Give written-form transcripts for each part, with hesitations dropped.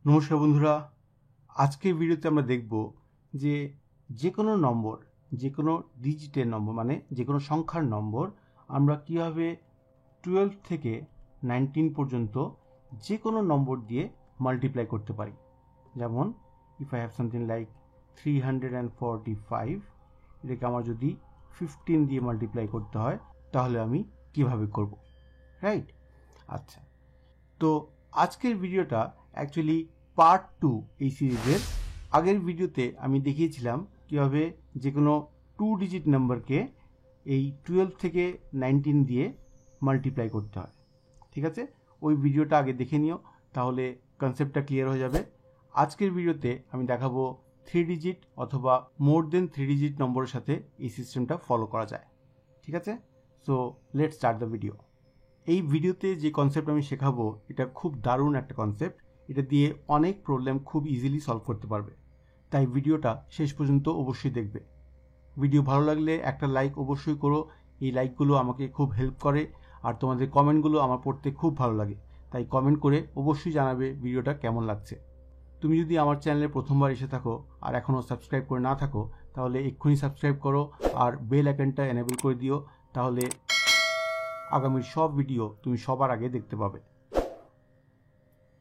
নমস্কার বন্ধুরা, আজকের ভিডিওতে আমরা দেখব যে কোনো নম্বর, যে কোনো ডিজিটের নম্বর মানে যে কোনো সংখ্যার নম্বর আমরা কীভাবে 12 থেকে 19 পর্যন্ত যে কোনো নম্বর দিয়ে মাল্টিপ্লাই করতে পারি। যেমন if I have something like 345, এটাকে আমার যদি 15 দিয়ে মাল্টিপ্লাই করতে হয় তাহলে আমি কিভাবে করব, রাইট? আচ্ছা, তো আজকের ভিডিওটা অ্যাকচুয়ালি পার্ট 2 এই সিরিজের। আগের ভিডিওতে আমি দেখিয়েছিলাম কীভাবে যে কোনো 2 ডিজিট নাম্বারকে এই 12 থেকে 19 দিয়ে মাল্টিপ্লাই করতে হয়। ঠিক আছে, ওই ভিডিওটা আগে দেখে নিও, তাহলে কনসেপ্টটা ক্লিয়ার হয়ে যাবে। আজকের ভিডিওতে আমি দেখাবো 3 ডিজিট অথবা মোর দেন 3 ডিজিট নম্বরের সাথে এই সিস্টেমটা ফলো করা যায়। ঠিক আছে, so let's start the video. এই ভিডিওতে যে কনসেপ্ট আমি শেখাবো এটা খুব দারুণ একটা কনসেপ্ট, এটা দিয়ে অনেক প্রবলেম খুব ইজিলি সলভ করতে পারবে, তাই ভিডিওটা শেষ পর্যন্ত অবশ্যই দেখবে। ভিডিও ভালো লাগলে একটা লাইক অবশ্যই করো, এই লাইকগুলো আমাকে খুব হেল্প করে, আর তোমাদের কমেন্টগুলো আমার পড়তে খুব ভালো লাগে, তাই কমেন্ট করে অবশ্যই জানাবে ভিডিওটা কেমন লাগছে। তুমি যদি আমার চ্যানেলে প্রথমবার এসে থাকো আর এখনও সাবস্ক্রাইব করে না থাকো তাহলে এক্ষুনি সাবস্ক্রাইব করো আর বেল আইকনটা এনেবল করে দিও, তাহলে আগামীর সব ভিডিও তুমি সবার আগে দেখতে পাবে।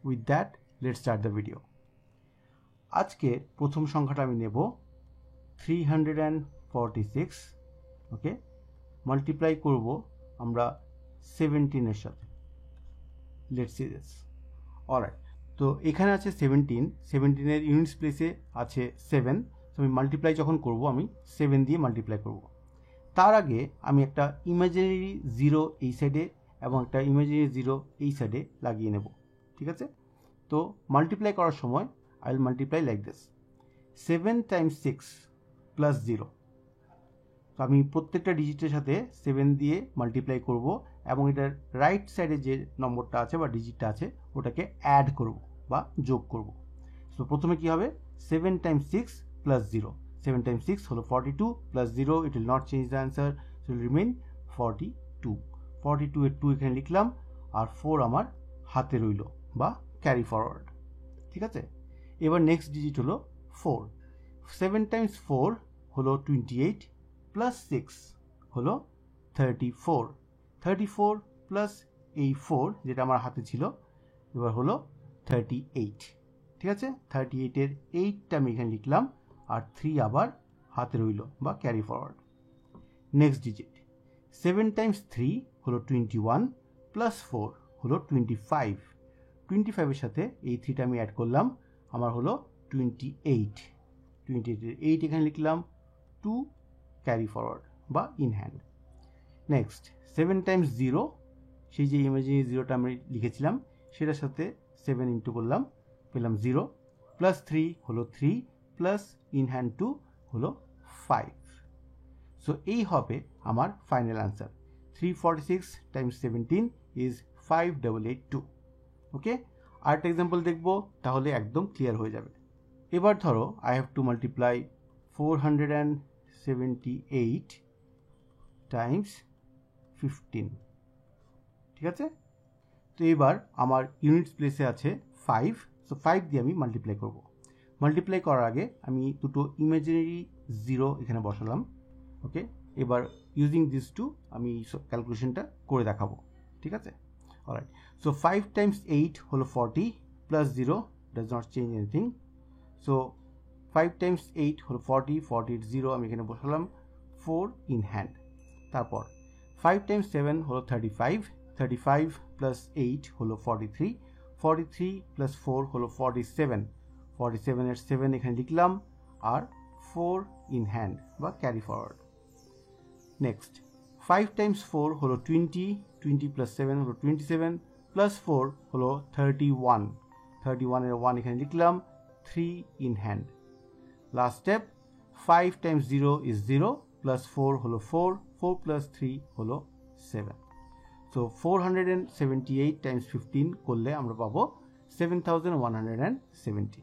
With that let's start the video. আজকে প্রথম সংখ্যাটা আমি নেব 346, ওকে, মাল্টিপ্লাই করব আমরা 17 এর সাথে। Let's see this. অলরাইট, তো এখানে আছে 17 এর ইউনিটস প্লেসে আছে 7, তো আমি মাল্টিপ্লাই যখন করব আমি 7 দিয়ে মাল্টিপ্লাই করব। তার আগে আমি একটা ইমাজিনারি 0 এই সাইডে এবং একটা ইমাজিনারি 0 এই সাইডে লাগিয়ে নেব। ঠিক আছে, তো মাল্টিপ্লাই করার সময় I will multiply like this, 7 Times 6 plus 0। তো আমি প্রত্যেকটা ডিজিটের সাথে 7 দিয়ে মাল্টিপ্লাই করব এবং এটার রাইট সাইডে যে নম্বরটা আছে বা ডিজিটটা আছে ওটাকে অ্যাড করব বা যোগ করব। তো প্রথমে কি হবে, 7 টাইমস 6 প্লাস 0, 7 times 6 হলো 42 plus 0, it will not change the answer, so it will remain 42। 42 এর 2 এখানে লিখলাম আর 4 আমার হাতে রইল বা ক্যারি ফরওয়ার্ড। ঠিক আছে, এবার নেক্সট ডিজিট হলো 4, 7 times 4 হলো 28 প্লাস 6 হলো 34, 34 প্লাস এই 4 যেটা আমার হাতে ছিল এবার হলো 38। ঠিক আছে, 38 এর 8টা আমি এখানে লিখলাম আর 3 আবার হাতে রইল বা carry forward. Next digit 7 Times 3 হলো 21 প্লাস 4 হলো 25, 25 এর সাথে এই 3টা আমি অ্যাড করলাম, আমার হলো 28, 28 এর 8 এখানে লিখলাম, 2 ক্যারি ফরওয়ার্ড বা ইন হ্যান্ড। নেক্সট 7 টাইমস 0, সেই যে ইমাজিনারি 0টা আমি লিখেছিলাম সেটার সাথে 7 ইন্টু করলাম, পেলাম 0 প্লাস 3 হলো 3 প্লাস ইন হ্যান্ড 2 হলো 5। সো এই হবে আমার ফাইনাল আনসার, 346 টাইমস 17 ইজ 5882। ওকে, আরেকটা এক্সাম্পল দেখব, তাহলে একদম ক্লিয়ার হয়ে যাবে। এবার ধরো I have to multiply 478 Times 15। ঠিক আছে, তো এবার আমার ইউনিটস প্লেসে আছে 5, সো 5 দিয়ে আমি মাল্টিপ্লাই করব। মাল্টিপ্লাই করার আগে আমি দুটো ইমাজিনারি 0 এখানে বসালাম। ওকে, এবার ইউজিং দিস টু আমি ক্যালকুলেশনটা করে দেখাবো। ঠিক আছে, অলরাইট, সো 5 টাইমস 8 হলো 40 plus 0 does not change anything, so 5 Times 8 হলো 40, 40 0 আমি এখানে বসালাম, 4 ইন হ্যান্ড। তারপর 5 টাইমস 7 হলো 35, 35 প্লাস 8 হলো 43, 43 প্লাস 4 হলো 47, 47 এর 7 এখানে লিখলাম আর 4 ইন হ্যান্ড বা ক্যারি ফরওয়ার্ড। নেক্সট 5 টাইমস 4 হলো 20, 20 প্লাস 7 হলো 27 প্লাস 4 হলো 31, 31 এর 1 এখানে লিখলাম, 3 in hand. Last step 5 Times 0 is 0 plus 4 হলো 4, 4 প্লাস 3 হলো 7। সো 478 টাইমস 15 করলে আমরা পাবো 7170।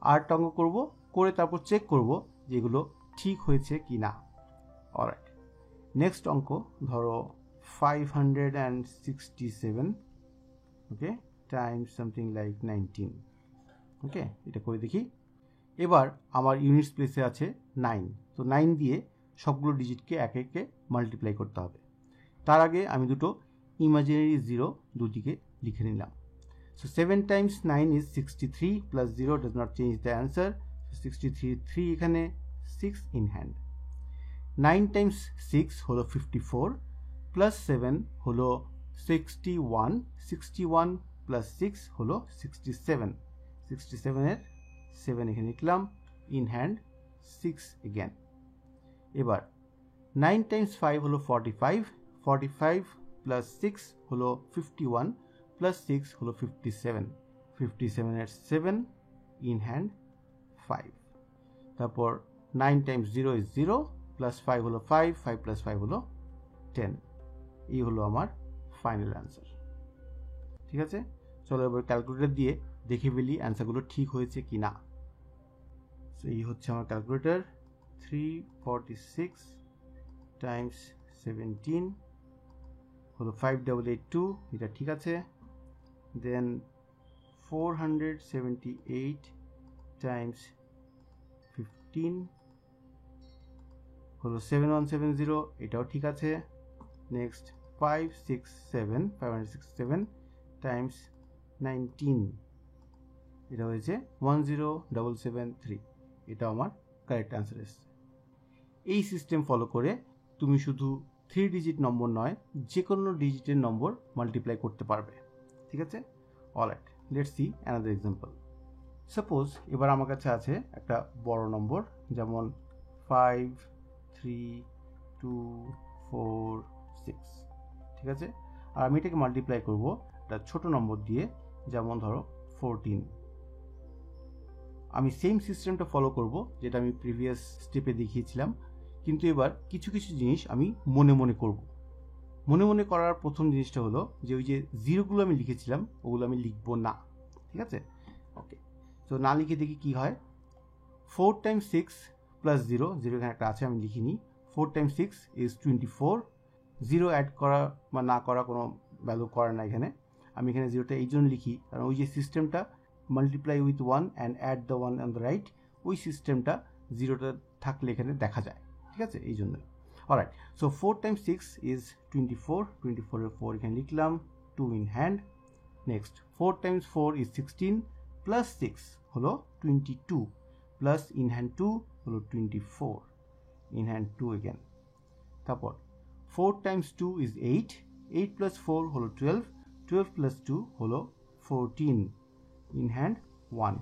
আর অঙ্ক করব, করে তারপর চেক করব যেগুলো ঠিক হয়েছে কি না। অলরাইট, নেক্সট অঙ্ক ধরো 567, ওকে, টাইমস সামথিং লাইক 19। ওকে, এটা করে দেখি। এবার আমার ইউনিটস প্লেসে আছে 9, তো 9 দিয়ে সবগুলো ডিজিটকে একে একে মাল্টিপ্লাই করতে হবে। তার আগে আমি দুটো ইমাজিনারি জিরো দুদিকে লিখে নিলাম। So 7 times 9 is 63 plus 0 does not change the answer. So 63 3 এখানে 6 in hand. 9 times 6 হলো 54 plus 7 হলো 61, 61 plus 6 হলো 67, 67 এর 7 এখানে লিখলাম, in hand 6 again. এবার 9 times 5 হলো 45, 45 plus 6 হলো 51 plus 6 হলো 57, 57 এর 7 in hand 5. তারপর 9 times 0 is 0 plus 5 হলো 5, 5 plus 5 হলো 10. এই হলো আমার ফাইনাল অ্যান্সার। ঠিক আছে, চলো এবার ক্যালকুলেটর দিয়ে দেখে ফেলি অ্যান্সারগুলো ঠিক হয়েছে কি না। সো এই হচ্ছে আমার ক্যালকুলেটর। 346 টাইমস 17 হলো 5882, এটা ঠিক আছে। দেন 478 টাইমস 15 হলো 7170, এটাও ঠিক আছে। নেক্সট 567 টাইমস 19, এটা হয়েছে 10773, এটা আমার কারেক্ট অ্যান্সার এসছে। এই সিস্টেম ফলো করে তুমি শুধু 3 ডিজিট নম্বর নয়, যে কোনো ডিজিটের নম্বর মাল্টিপ্লাই করতে পারবে। ঠিক আছে, alright, let's see another example. Suppose এবার আমার কাছে আছে একটা বড় নম্বর, যেমন 5 3 2 4 6, ঠিক আছে। আর আমি এটাকে মাল্টিপ্লাই করব একটা ছোট নম্বর দিয়ে, যেমন ধরো 14। আমি সেম সিস্টেমটা ফলো করব যেটা আমি প্রিভিয়াস স্টেপে দেখিয়েছিলাম, কিন্তু এবার কিছু কিছু জিনিস আমি মনে মনে করব। মনে মনে করার প্রথম জিনিসটা হলো যে ওই যে জিরোগুলো আমি লিখেছিলাম ওগুলো আমি লিখবো না। ঠিক আছে, ওকে, তো না লিখে দেখি কি হয়। 4 times 6 plus 0, 0 এখানে একটা আছে আমি লিখিনি। 4 times 6 is 24, 0 অ্যাড করা বা না করা কোনো ভ্যালু করে না এখানে। আমি এখানে জিরোটা এই জন্য লিখি কারণ ওই যে সিস্টেমটা multiply with 1 and add the 1 on the right, ওই সিস্টেমটা জিরোটা থাকলে এখানে দেখা যায়। ঠিক আছে, এই জন্য। অলরাইট, সো 4 times 6 is 24, 24 এর 4 এখানে লিখলাম, 2 in hand. Next 4 times 4 is 16 plus 6 হলো 22, প্লাস ইন হ্যান্ড 2 হলো 24, ইন হ্যান্ড 2 again. তারপর 4 times 2 is 8, 8 plus 4 হলো 12, 12 plus 2 হলো 14, in hand 1.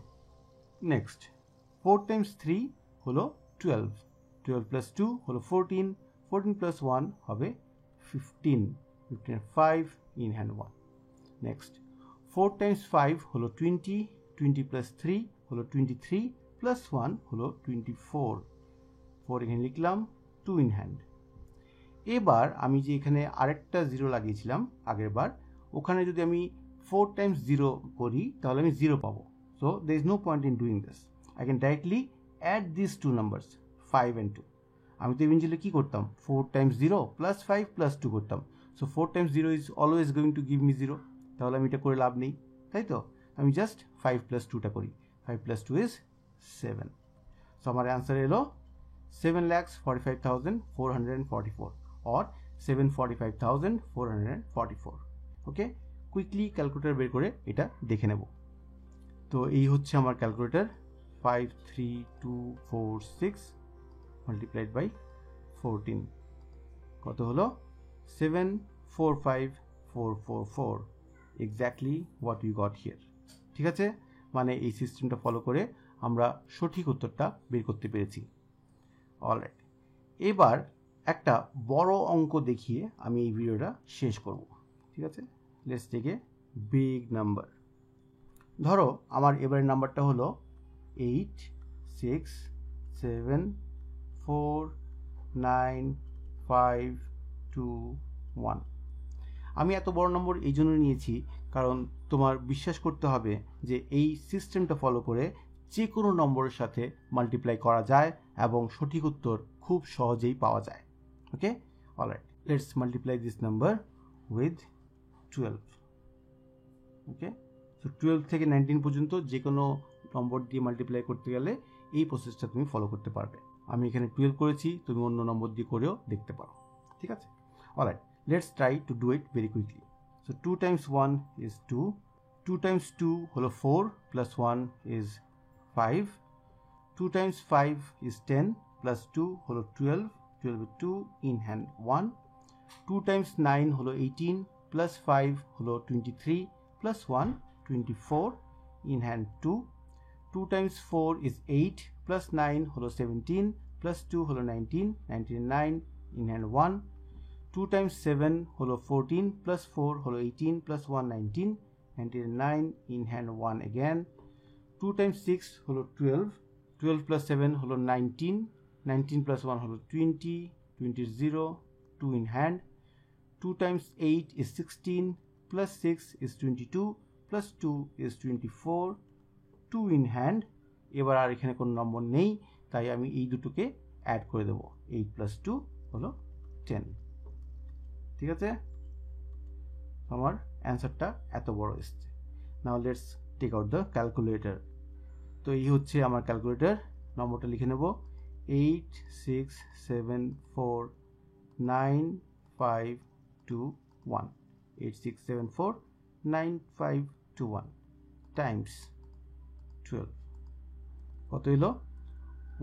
Next 4 times 3 হলো 12, 12 plus 2 হলো 14, 14 plus 1 হবে 15, 15 5, in hand 1. Next 4 times 5 হলো 20, 20 plus 3 হলো 23, plus 1 হলো 24, 4 এখানে লিখলাম, 2 in hand. এবার আমি যে এখানে আরেকটা জিরো লাগিয়েছিলাম আগের বার, ওখানে যদি আমি 4 times 0 করি তাহলে আমি 0 পাবো। So there is no point in doing this. I can directly add these two numbers 5 and 2. আমি তো ইভেন্টুয়ালি কি করতাম, 4 times 0 plus 5 plus 2 করতাম। So 4 times 0 is always going to give me 0, তাহলে আমি এটা করে লাভ নেই, তাই তো। আমি জাস্ট 5 plus 2টা করি, 5 plus 2 is 7. সো আমার অ্যান্সার এলো 7,45,444 or 745,444. ওকে, কুইকলি ক্যালকুলেটর বের করে এটা দেখে নেব। তো এই হচ্ছে আমার ক্যালকুলেটর, 53246 মাল্টিপ্লাইড বাই 14 কত হলো, 745,444, exactly what you got here. ঠিক আছে, মানে এই সিস্টেমটা ফলো করে আমরা সঠিক উত্তরটা বের করতে পেরেছি। অলরাইট, এবার একটা বড় অঙ্ক দেখিয়ে আমি এই ভিডিওটা শেষ করব। ঠিক আছে, let's take a big number. ধরো আমার এবারের নাম্বারটা হলো 8 6 7 4 9 5 2 1। আমি এত বড় নম্বর এই জন্য নিয়েছি কারণ তোমার বিশ্বাস করতে হবে যে এই সিস্টেমটা ফলো করে যে কোনো নম্বরের সাথে মাল্টিপ্লাই করা যায় এবং সঠিক উত্তর খুব সহজেই পাওয়া যায়। Okay, alright, let's multiply this number with 12। Okay, so 12 থেকে 19 পর্যন্ত যে কোনো নম্বর দিয়ে মাল্টিপ্লাই করতে গেলে এই প্রসেসটা তুমি ফলো করতে পারবে। আমি এখানে 12 করেছি, তুমি অন্য নম্বর দিয়ে করেও দেখতে পারো। ঠিক আছে, alright, let's try to do it very quickly. So 2 times 1 is 2, 2 times 2 হলো 4 plus 1 is 5, 2 times 5 is 10 plus 2 হলো 12, 12 2 in hand 1, 2 times 9 হলো 18 plus 5 হলো 23 plus 1 24 in hand 2, 2 times 4 is 8 plus 9 হলো 17 plus 2 হলো 19, 99 in hand 1, 2 times 7 হলো 14 plus 4 হলো 18 plus 1 19, 99 in hand 1 again, 2 times 6 হলো 12, 12 plus 7 হলো 19, 19 plus 1 হলো 20, 20 0, 2 in hand, 2 times 8 is 16 plus 6 is 22 plus 2 is 24, 2 in hand। এবার আর এখানে কোনো নম্বর নেই, তাই আমি এই দুটোকে অ্যাড করে দেবো। 8 plus 2 হলো 10। ঠিক আছে, আমার অ্যান্সারটা এত বড় এসছে। Now let's take out the calculator. তো এই হচ্ছে আমার ক্যালকুলেটর। নম্বরটা লিখে নেব 8 6 7 4 9 5 2 1, 8 6 7 4 9 5 2 1 টাইমস 12 কত হলো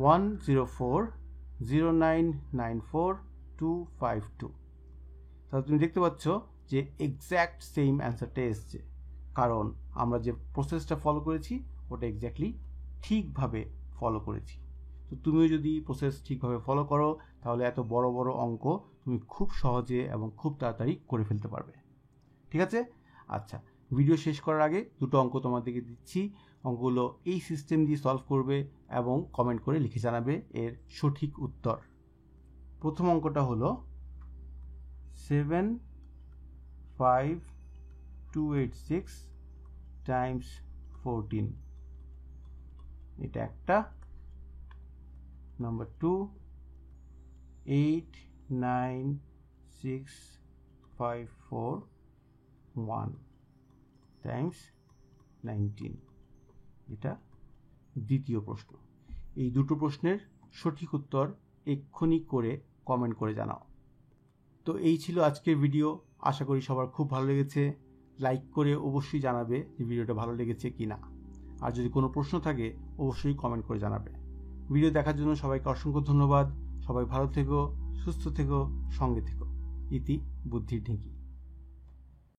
1040994 তাহলে তুমি দেখতে পাচ্ছ যে এক্স্যাক্ট সেম অ্যান্সারটা এসছে, কারণ আমরা যে প্রসেসটা ফলো করেছি ওটা এক্স্যাক্টলি ঠিকভাবে ফলো করেছি। তো তুমিও যদি প্রসেস ঠিকভাবে ফলো করো তাহলে এত বড় বড় অঙ্ক তুমি খুব সহজে এবং খুব তাড়াতাড়ি করে ফেলতে পারবে। ঠিক আছে, আচ্ছা, ভিডিও শেষ করার আগে দুটো অঙ্ক তোমাদেরকে দিচ্ছি। অঙ্কগুলো এই সিস্টেম দিয়ে সলভ করবে এবং কমেন্ট করে লিখে জানাবে এর সঠিক উত্তর। প্রথম অঙ্কটা হলো 75286 টাইমস 14, এটা একটা। নাম্বার 2 89651 টাইমস 19, এটা দ্বিতীয় প্রশ্ন। এই দুটো প্রশ্নের সঠিক উত্তর এক্ষুনি করে কমেন্ট করে জানাও। তো এই ছিল আজকের ভিডিও, আশা করি সবার খুব ভালো লেগেছে। লাইক করে অবশ্যই জানাবে যে ভিডিওটা ভালো লেগেছে কি না, আর যদি কোনো প্রশ্ন থাকে অবশ্যই কমেন্ট করে জানাবে। ভিডিও দেখার জন্য সবাইকে অসংখ্য ধন্যবাদ। সবাই ভালো থেকো, সুস্থ থেকো, সঙ্গে থেকো। ইতি বুদ্ধির ঢেঁকি।